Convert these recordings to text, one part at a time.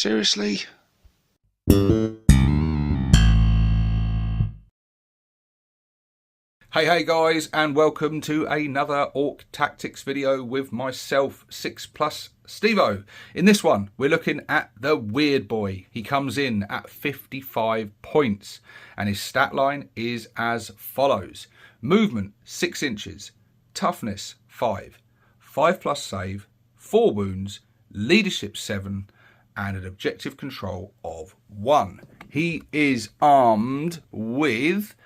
Seriously? Hey guys, and welcome to another Ork Tactics video with myself, 6+ Stevo. In this one, we're looking at the Weirdboy. He comes in at 55 points, and his stat line is as follows. Movement, 6 inches. Toughness, 5. 5+ save, 4 wounds, leadership 7, and an objective control of 1. He is armed with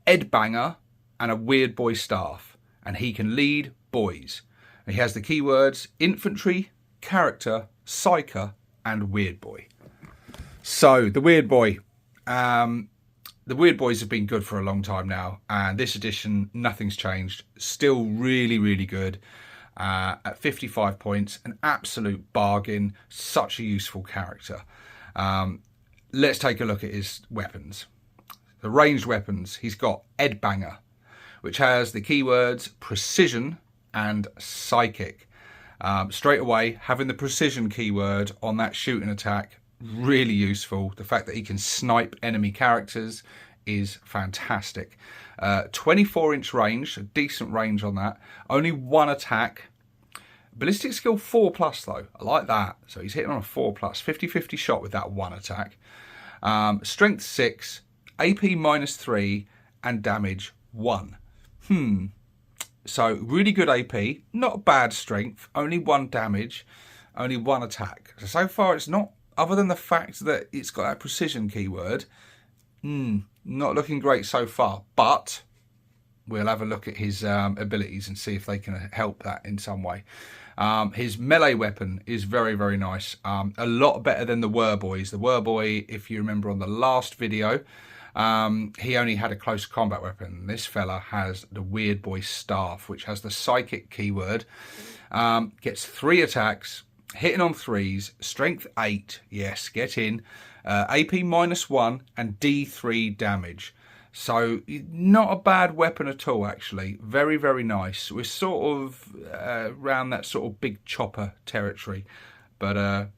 Headbanger and a Weirdboy staff, and he can lead boys. He has the keywords infantry, character, psyker, and Weirdboy. So the Weirdboy, the Weirdboys have been good for a long time now, and this edition nothing's changed. Still really good. At 55 points, an absolute bargain. Such a useful character. Let's take a look at his weapons. The ranged weapons, he's got Headbanger, which has the keywords precision and psychic. Straight away, having the precision keyword on that shooting attack, really useful. The fact that he can snipe enemy characters is fantastic. 24-inch range, a decent range on that. Only one attack. Ballistic skill 4+ though. I like that. So he's hitting on a 4+. 50-50 shot with that one attack. Strength 6. AP -3 and damage 1. So really good AP, not bad strength, only 1 damage, only 1 attack. So far it's not, other than the fact that it's got that precision keyword, not looking great so far. But we'll have a look at his abilities and see if they can help that in some way. His melee weapon is very nice. A lot better than the Weirdboys. The Weirdboy, if you remember on the last video, he only had a close combat weapon. This fella has the Weirdboy staff, which has the psychic keyword. Gets 3 attacks, hitting on 3s, strength 8, yes, get in, AP -1 and D3 damage. So not a bad weapon at all, actually. Very nice. We're sort of around that sort of big chopper territory, but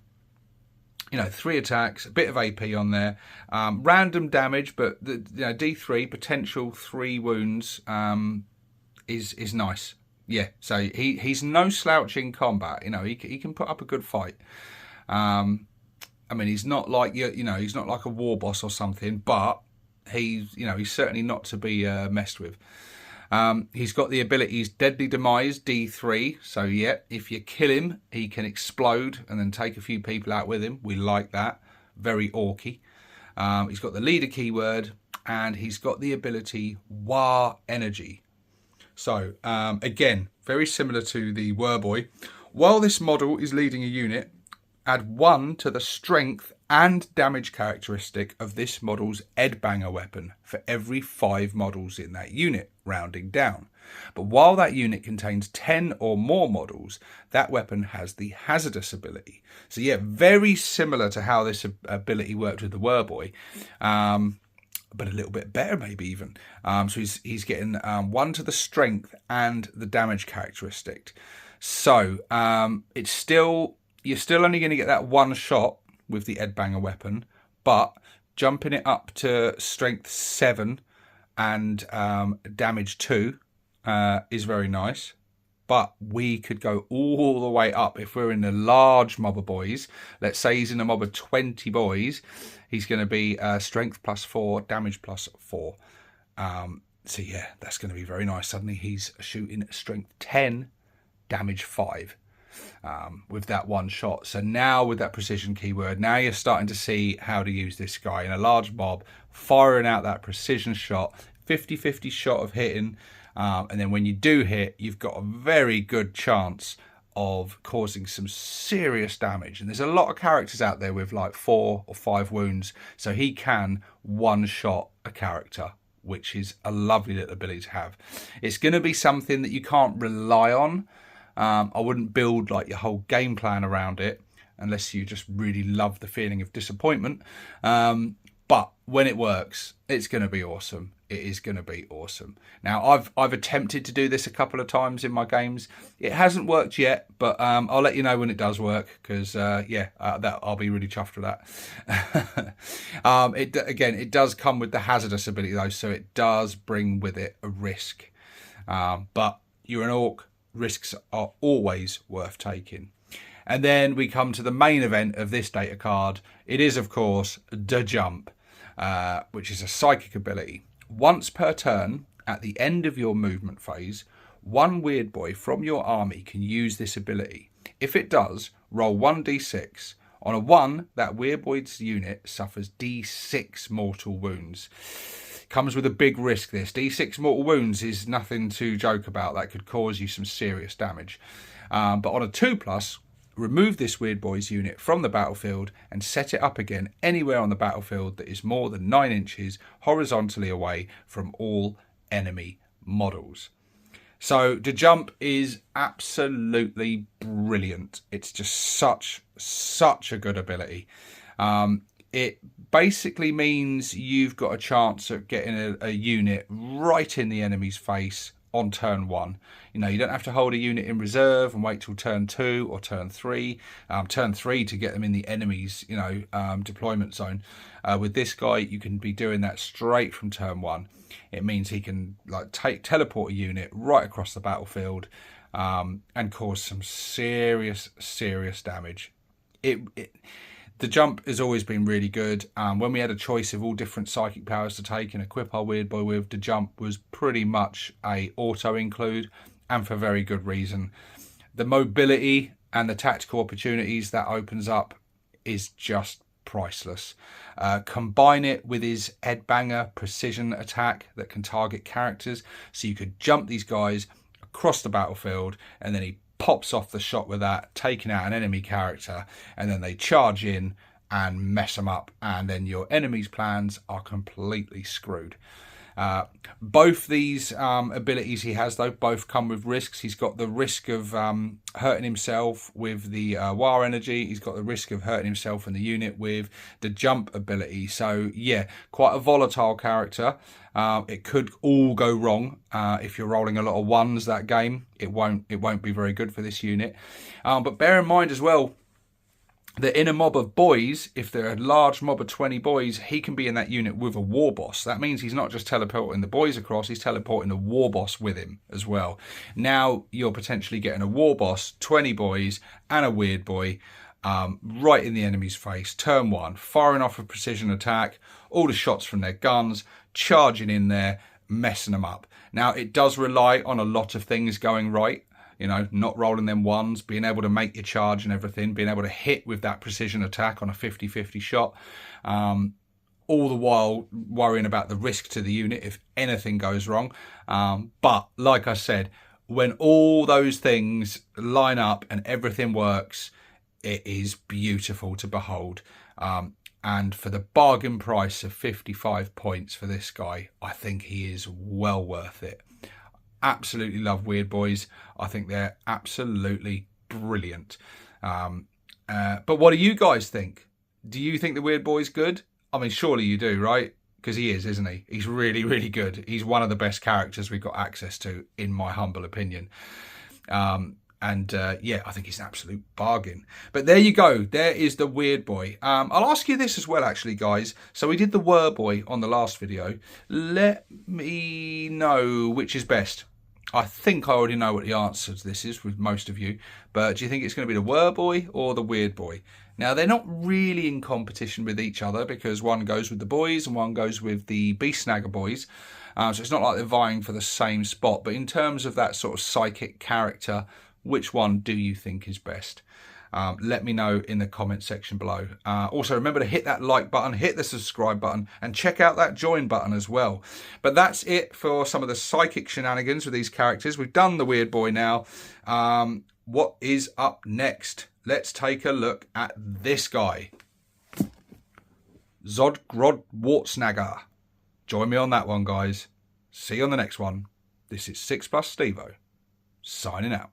you know, 3 attacks, a bit of AP on there, random damage, but the D3 potential 3 wounds is nice. Yeah, so he's no slouch in combat. You know, he can put up a good fight. I mean, he's not like he's not like a war boss or something, but he's certainly not to be messed with. He's got the abilities Deadly Demise, D3. So yeah, if you kill him, he can explode and then take a few people out with him. We like that. Very orky. He's got the leader keyword, and he's got the ability War Energy. So again, very similar to the Weirdboy. While this model is leading a unit, add 1 to the strength and damage characteristic of this model's Headbanger weapon for every 5 models in that unit, rounding down. But while that unit contains 10 or more models, that weapon has the hazardous ability. So yeah, very similar to how this ability worked with the Weirdboy, but a little bit better maybe even. So he's getting 1 to the strength and the damage characteristic. So you're still only going to get that 1 shot with the Headbanger weapon, but jumping it up to strength 7 and damage 2 is very nice. But we could go all the way up if we're in a large mob of boys. Let's say he's in a mob of 20 boys. He's going to be strength +4, damage +4. So yeah, that's going to be very nice. Suddenly he's shooting strength 10, damage 5. With that 1 shot. So now with that precision keyword, now you're starting to see how to use this guy in a large mob, firing out that precision shot, 50-50 shot of hitting, and then when you do hit, you've got a very good chance of causing some serious damage. And there's a lot of characters out there with like 4 or 5 wounds, so he can one-shot a character, which is a lovely little ability to have. It's going to be something that you can't rely on. I wouldn't build like your whole game plan around it unless you just really love the feeling of disappointment. But when it works, it's going to be awesome. It is going to be awesome. Now, I've attempted to do this a couple of times in my games. It hasn't worked yet, but I'll let you know when it does work, because that I'll be really chuffed with that. It does come with the hazardous ability though, so it does bring with it a risk. But you're an orc, risks are always worth taking. And then we come to the main event of this data card. It is, of course, the jump, which is a psychic ability. Once per turn, at the end of your movement phase, one Weirdboy from your army can use this ability. If it does, roll 1d6. On a 1, that Weirdboy's unit suffers d6 mortal wounds. Comes with a big risk, this. d6 mortal wounds is nothing to joke about. That could cause you some serious damage. But on a 2+, remove this Weirdboy's unit from the battlefield and set it up again anywhere on the battlefield that is more than 9 inches horizontally away from all enemy models. So the jump is absolutely brilliant. It's just such a good ability. It basically means you've got a chance of getting a unit right in the enemy's face on turn 1. You know, you don't have to hold a unit in reserve and wait till turn 2 or turn 3. Turn 3 to get them in the enemy's, deployment zone. With this guy, you can be doing that straight from turn 1. It means he can teleport a unit right across the battlefield and cause some serious damage. The jump has always been really good. When we had a choice of all different psychic powers to take and equip our Weirdboy with, the jump was pretty much a auto include, and for very good reason. The mobility and the tactical opportunities that opens up is just priceless. Combine it with his headbanger precision attack that can target characters, so you could jump these guys across the battlefield, and then he pops off the shot with that, taking out an enemy character, and then they charge in and mess them up, and then your enemy's plans are completely screwed. Both these abilities he has, though, both come with risks. He's got the risk of hurting himself with the War energy. He's got the risk of hurting himself in the unit with the jump ability. So yeah, quite a volatile character. It could all go wrong if you're rolling a lot of 1s that game. It won't be very good for this unit. But bear in mind as well that in a mob of boys, if they're a large mob of 20 boys, he can be in that unit with a war boss. That means he's not just teleporting the boys across, he's teleporting the war boss with him as well. Now you're potentially getting a war boss, 20 boys, and a Weirdboy right in the enemy's face. Turn 1, firing off a precision attack, all the shots from their guns, charging in there, messing them up. Now it does rely on a lot of things going right. You know, not rolling them 1s, being able to make your charge and everything, being able to hit with that precision attack on a 50-50 shot, all the while worrying about the risk to the unit if anything goes wrong. But like I said, when all those things line up and everything works, it is beautiful to behold. And for the bargain price of 55 points for this guy, I think he is well worth it. Absolutely love Weirdboys. I think they're absolutely brilliant. But what do you guys think? Do you think the Weirdboy's good? I mean, surely you do, right? Because he is, isn't he? He's really good. He's one of the best characters we've got access to, in my humble opinion. Yeah, I think he's an absolute bargain. But there you go. There is the Weirdboy. I'll ask you this as well, actually, guys. So we did the Weirdboy on the last video. Let me know which is best. I think I already know what the answer to this is with most of you. But do you think it's going to be the Weirdboy or the Weirdboy? Now, they're not really in competition with each other because one goes with the boys and one goes with the Beast Snagger boys. So it's not like they're vying for the same spot. But in terms of that sort of psychic character, which one do you think is best? Let me know in the comment section below. Also, remember to hit that like button, hit the subscribe button, and check out that join button as well. But that's it for some of the psychic shenanigans with these characters. We've done the Weirdboy now. What is up next? Let's take a look at this guy. Zodgrod Wartsnagger. Join me on that one, guys. See you on the next one. This is 6+ Stevo, signing out.